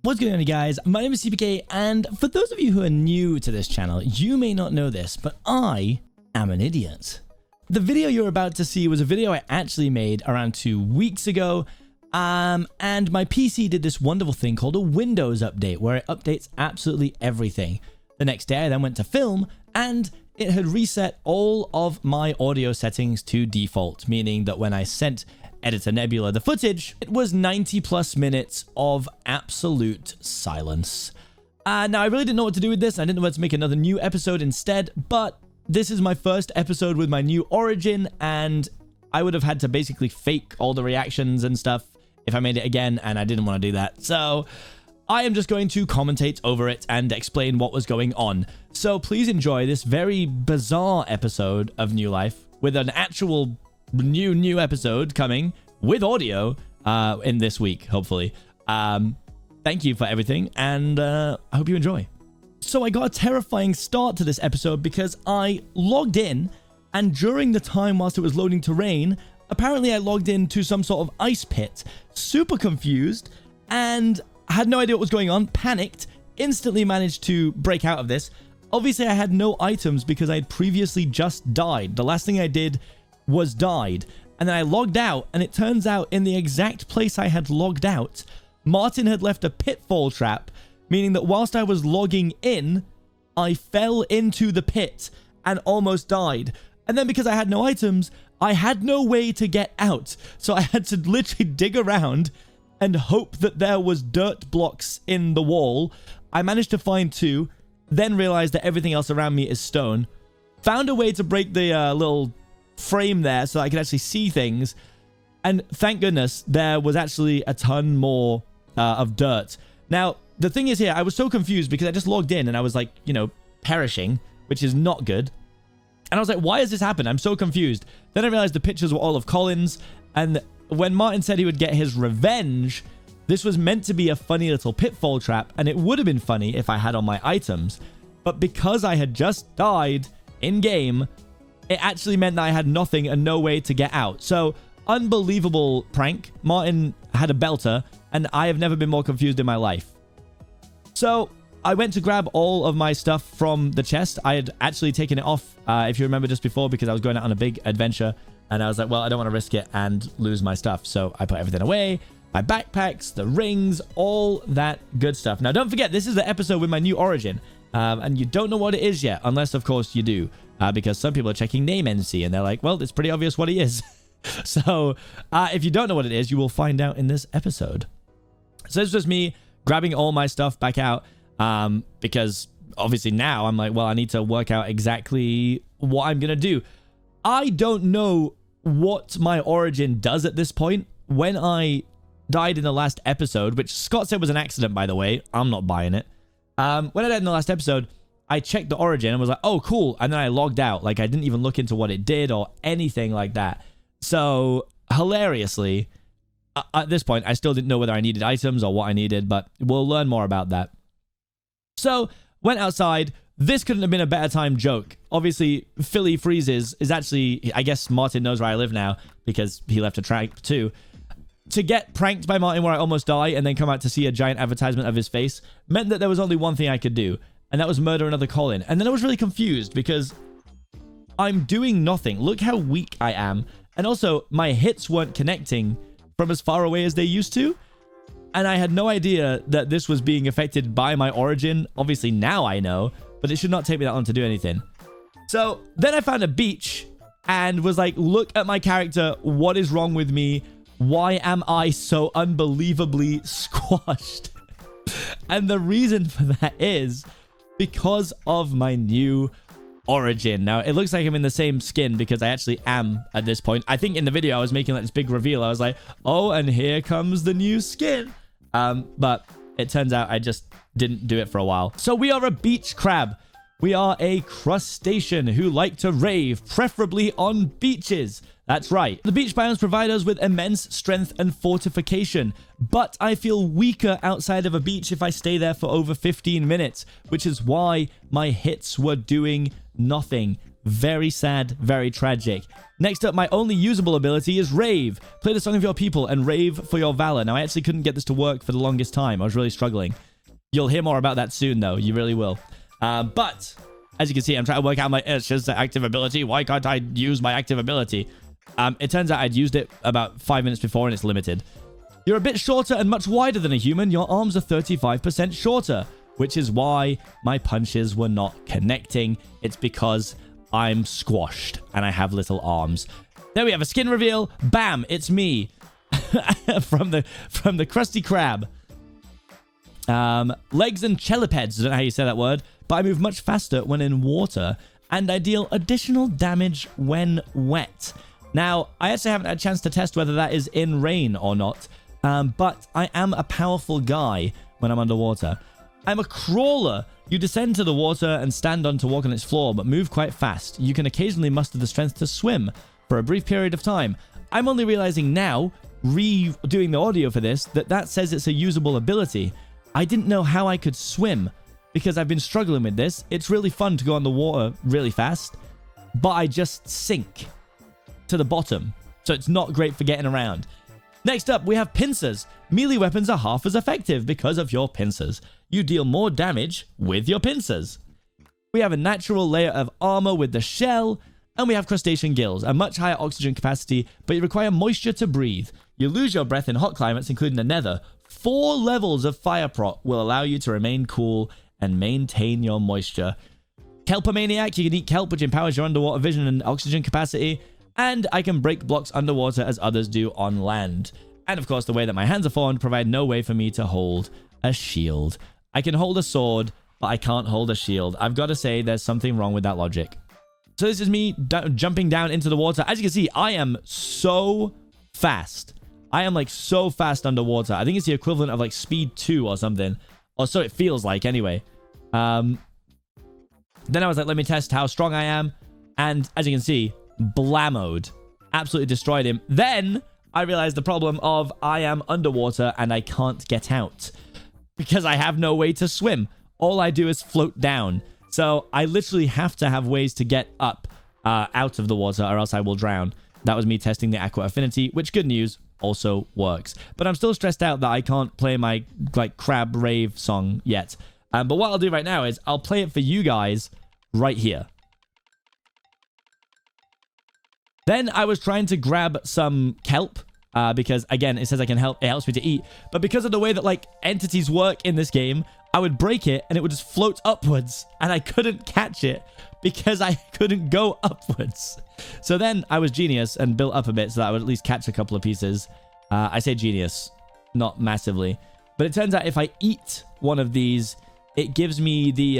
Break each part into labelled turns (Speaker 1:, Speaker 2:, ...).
Speaker 1: What's going on, guys? My name is Seapeekay, and for those of you who are new to this channel, you may not know this, but I am an idiot. The video you're about to see was a video I actually made around 2 weeks ago, and my PC did this wonderful thing called a Windows update, where it updates absolutely everything. The next day, I then went to film, and it had reset all of my audio settings to default, meaning that when I sent Editor Nebula the footage, it was 90 plus minutes of absolute silence. Now, I really didn't know what to do with this. I didn't know whether to make another new episode instead, but this is my first episode with my new origin, and I would have had to basically fake all the reactions and stuff if I made it again, and I didn't want to do that. So I am just going to commentate over it and explain what was going on. So please enjoy this very bizarre episode of New Life with an actual new episode coming with audio in this week, hopefully. Thank you for everything, and I hope you enjoy. So I got a terrifying start to this episode because I logged in, and during the time whilst it was loading terrain, apparently I logged into some sort of ice pit, super confused, and had no idea what was going on, panicked, instantly managed to break out of this. Obviously I had no items because I had previously just died. The last thing I did was died, and then I logged out, and it turns out in the exact place I had logged out, Martin had left a pitfall trap, meaning that whilst I was logging in, I fell into the pit and almost died. And then because I had no items, I had no way to get out, so I had to literally dig around and hope that there was dirt blocks in the wall. I managed to find 2, then realized that everything else around me is stone. Found a way to break the little frame there so I could actually see things, and thank goodness there was actually a ton more of dirt. Now the thing is here, I was so confused because I just logged in and I was like, you know, perishing, which is not good, and I was like, why has this happened? I'm so confused. Then I realized the pictures were all of Colin's, and when Martin said he would get his revenge, this was meant to be a funny little pitfall trap, and it would have been funny if I had all my items, but because I had just died in game, it actually meant that I had nothing and no way to get out. So, unbelievable prank. Martin had a belter, and I have never been more confused in my life. So, I went to grab all of my stuff from the chest. I had actually taken it off, if you remember, just before, because I was going out on a big adventure, and I was like, well, I don't want to risk it and lose my stuff. So, I put everything away. My backpacks, the rings, all that good stuff. Now, don't forget, this is the episode with my new origin, and you don't know what it is yet, unless, of course, you do. Because some people are checking name NC and they're like, well, it's pretty obvious what he is. So if you don't know what it is, you will find out in this episode. So it's just me grabbing all my stuff back out, because obviously now I'm like, well, I need to work out exactly what I'm going to do. I don't know what my origin does at this point. When I died in the last episode, which Scott said was an accident, by the way, I'm not buying it. When I died in the last episode, I checked the origin and was like, oh, cool. And then I logged out. Like, I didn't even look into what it did or anything like that. So, hilariously, at this point, I still didn't know whether I needed items or what I needed, but we'll learn more about that. So, went outside. This couldn't have been a better time joke. Obviously, Philly Freezes is actually, I guess Martin knows where I live now because he left a track too. To get pranked by Martin where I almost die and then come out to see a giant advertisement of his face meant that there was only one thing I could do. And that was murder another Colin. And then I was really confused because I'm doing nothing. Look how weak I am. And also, my hits weren't connecting from as far away as they used to. And I had no idea that this was being affected by my origin. Obviously, now I know. But it should not take me that long to do anything. So, then I found a beach and was like, look at my character. What is wrong with me? Why am I so unbelievably squashed? And the reason for that is because of my new origin. Now, it looks like I'm in the same skin because I actually am at this point. I think in the video I was making like this big reveal. I was like, oh, and here comes the new skin. But it turns out I just didn't do it for a while. So we are a beach crab. We are a crustacean who like to rave, preferably on beaches. That's right. The beach biomes provide us with immense strength and fortification, but I feel weaker outside of a beach if I stay there for over 15 minutes, which is why my hits were doing nothing. Very sad, very tragic. Next up, my only usable ability is Rave. Play the song of your people and rave for your valor. Now, I actually couldn't get this to work for the longest time. I was really struggling. You'll hear more about that soon, though. You really will. But, as you can see, I'm trying to work out my... It's just the active ability. Why can't I use my active ability? It turns out I'd used it about 5 minutes before, and it's limited. You're a bit shorter and much wider than a human. Your arms are 35% shorter, which is why my punches were not connecting. It's because I'm squashed and I have little arms. There we have a skin reveal. Bam, it's me from the Krusty Krab. Legs and chelipeds. I don't know how you say that word, but I move much faster when in water, and I deal additional damage when wet. Now, I actually haven't had a chance to test whether that is in rain or not, but I am a powerful guy when I'm underwater. I'm a crawler. You descend to the water and stand on to walk on its floor, but move quite fast. You can occasionally muster the strength to swim for a brief period of time. I'm only realizing now, redoing the audio for this, that says it's a usable ability. I didn't know how I could swim because I've been struggling with this. It's really fun to go on the water really fast, but I just sink to the bottom, so it's not great for getting around. Next up, we have pincers. Melee weapons are half as effective because of your pincers. You deal more damage with your pincers. We have a natural layer of armor with the shell, and we have crustacean gills, a much higher oxygen capacity, but you require moisture to breathe. You lose your breath in hot climates, including the nether. 4 levels of fire prot will allow you to remain cool and maintain your moisture. Kelpomaniac, you can eat kelp, which empowers your underwater vision and oxygen capacity. And I can break blocks underwater as others do on land. And of course, the way that my hands are formed provide no way for me to hold a shield. I can hold a sword, but I can't hold a shield. I've got to say there's something wrong with that logic. So this is me jumping down into the water. As you can see, I am so fast. I am like so fast underwater. I think it's the equivalent of like speed 2 or something. Or so it feels like anyway. Then I was like, let me test how strong I am. And as you can see, blammoed. Absolutely destroyed him. Then I realized the problem of I am underwater and I can't get out because I have no way to swim. All I do is float down. So I literally have to have ways to get up out of the water or else I will drown. That was me testing the aqua affinity, which, good news, also works. But I'm still stressed out that I can't play my like crab rave song yet. But what I'll do right now is I'll play it for you guys right here. Then I was trying to grab some kelp because, again, it says I can help. It helps me to eat. But because of the way that, like, entities work in this game, I would break it and it would just float upwards. And I couldn't catch it because I couldn't go upwards. So then I was genius and built up a bit so that I would at least catch a couple of pieces. I say genius, not massively. But it turns out if I eat one of these, it gives me the,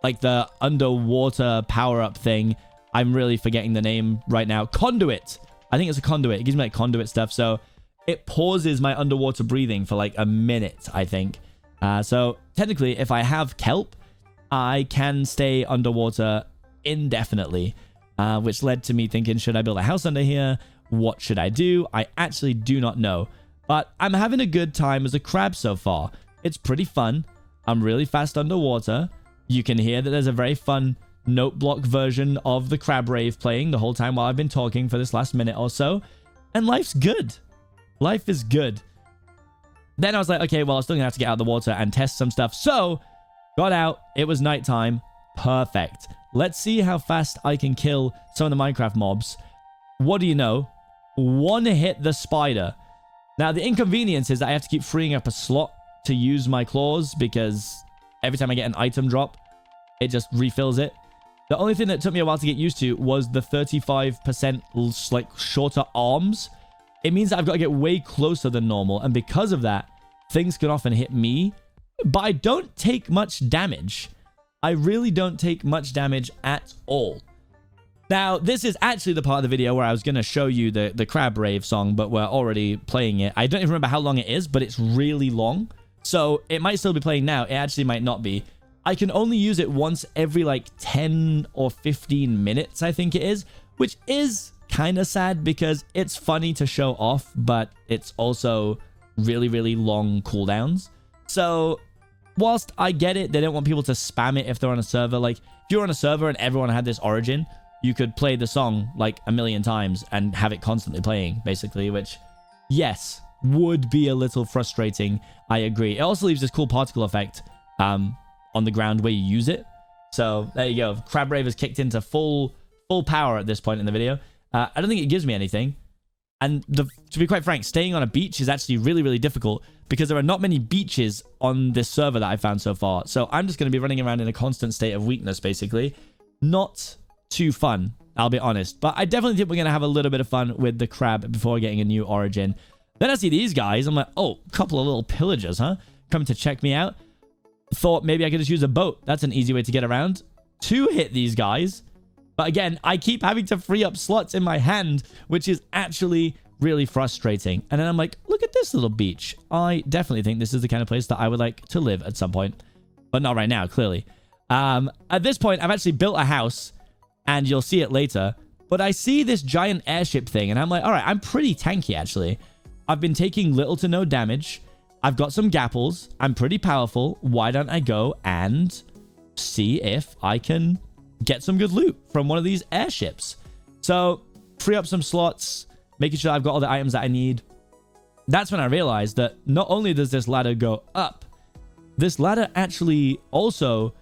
Speaker 1: like, the underwater power-up thing. I'm really forgetting the name right now. Conduit. I think it's a conduit. It gives me like conduit stuff. So it pauses my underwater breathing for like a minute, I think. So technically, if I have kelp, I can stay underwater indefinitely, which led to me thinking, should I build a house under here? What should I do? I actually do not know. But I'm having a good time as a crab so far. It's pretty fun. I'm really fast underwater. You can hear that there's a very fun note block version of the crab rave playing the whole time while I've been talking for this last minute or so. And life's good. Life is good. Then I was like, okay, well, I'm still gonna have to get out of the water and test some stuff. So, got out. It was nighttime. Perfect. Let's see how fast I can kill some of the Minecraft mobs. What do you know? One hit the spider. Now, the inconvenience is that I have to keep freeing up a slot to use my claws because every time I get an item drop, it just refills it. The only thing that took me a while to get used to was the 35% like shorter arms. It means that I've got to get way closer than normal. And because of that, things can often hit me. But I don't take much damage. I really don't take much damage at all. Now, this is actually the part of the video where I was going to show you the Crab Rave song, but we're already playing it. I don't even remember how long it is, but it's really long. So it might still be playing now. It actually might not be. I can only use it once every like 10 or 15 minutes, I think it is, which is kind of sad because it's funny to show off, but it's also really, really long cooldowns. So whilst I get it, they don't want people to spam it if they're on a server. Like, if you were on a server and everyone had this origin, you could play the song like a million times and have it constantly playing, basically, which, yes, would be a little frustrating. I agree. It also leaves this cool particle effect on the ground where you use it. So there you go. Crab Rave has kicked into full power at this point in the video. I don't think it gives me anything. And to be quite frank, staying on a beach is actually really, really difficult because there are not many beaches on this server that I've found so far. So I'm just going to be running around in a constant state of weakness, basically. Not too fun, I'll be honest. But I definitely think we're going to have a little bit of fun with the crab before getting a new origin. Then I see these guys. I'm like, oh, a couple of little pillagers, huh? Coming to check me out. Thought maybe I could just use a boat. That's an easy way to get around. 2 hit these guys. But again, I keep having to free up slots in my hand, which is actually really frustrating. And then I'm like, look at this little beach. I definitely think this is the kind of place that I would like to live at some point. But not right now, clearly. At this point, I've actually built a house, and you'll see it later. But I see this giant airship thing, and I'm like, all right, I'm pretty tanky, actually. I've been taking little to no damage. I've got some gapples. I'm pretty powerful. Why don't I go and see if I can get some good loot from one of these airships? So, free up some slots, making sure I've got all the items that I need. That's when I realized that not only does this ladder go up, this ladder actually also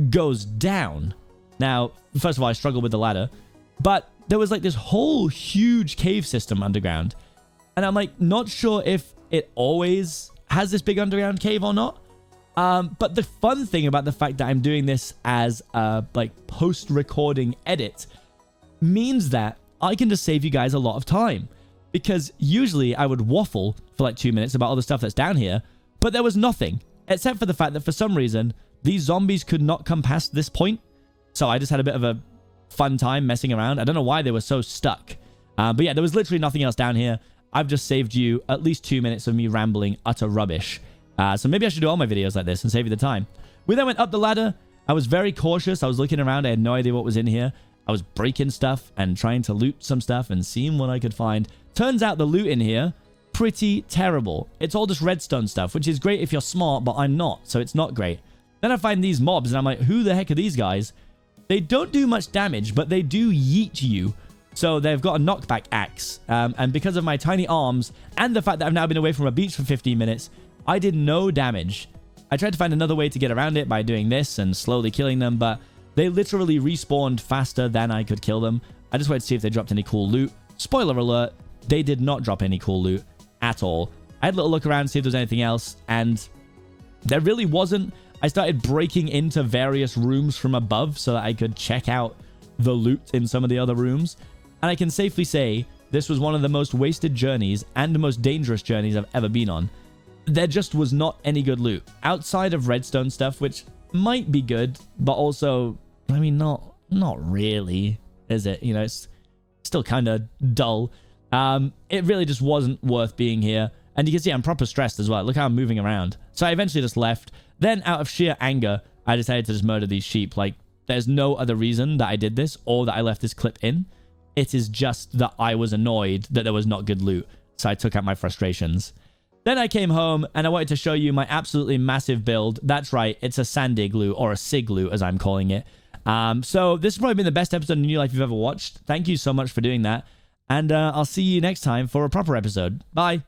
Speaker 1: goes down. Now, first of all, I struggled with the ladder, but there was like this whole huge cave system underground. And I'm like, not sure if it always has this big underground cave or not. But the fun thing about the fact that I'm doing this as a like post-recording edit means that I can just save you guys a lot of time. Because usually I would waffle for like 2 minutes about all the stuff that's down here, but there was nothing, except for the fact that for some reason, these zombies could not come past this point. So I just had a bit of a fun time messing around. I don't know why they were so stuck. But yeah, there was literally nothing else down here. I've just saved you at least 2 minutes of me rambling utter rubbish. So maybe I should do all my videos like this and save you the time. We then went up the ladder. I was very cautious. I was looking around. I had no idea what was in here. I was breaking stuff and trying to loot some stuff and seeing what I could find. Turns out the loot in here, pretty terrible. It's all just redstone stuff, which is great if you're smart, but I'm not, so it's not great. Then I find these mobs, and I'm like, who the heck are these guys? They don't do much damage, but they do yeet you. So they've got a knockback axe. And because of my tiny arms and the fact that I've now been away from a beach for 15 minutes, I did no damage. I tried to find another way to get around it by doing this and slowly killing them, but they literally respawned faster than I could kill them. I just wanted to see if they dropped any cool loot. Spoiler alert, they did not drop any cool loot at all. I had a little look around to see if there was anything else, and there really wasn't. I started breaking into various rooms from above so that I could check out the loot in some of the other rooms. And I can safely say this was one of the most wasted journeys and the most dangerous journeys I've ever been on. There just was not any good loot outside of redstone stuff, which might be good, but also, I mean, not really, is it? You know, it's still kind of dull. It really just wasn't worth being here. And you can see I'm proper stressed as well. Look how I'm moving around. So I eventually just left. Then out of sheer anger, I decided to just murder these sheep. Like, there's no other reason that I did this or that I left this clip in. It is just that I was annoyed that there was not good loot. So I took out my frustrations. Then I came home and I wanted to show you my absolutely massive build. That's right. It's a sandy glue, or a sig glue as I'm calling it. So this has probably been the best episode of New Life you've ever watched. Thank you so much for doing that. And I'll see you next time for a proper episode. Bye.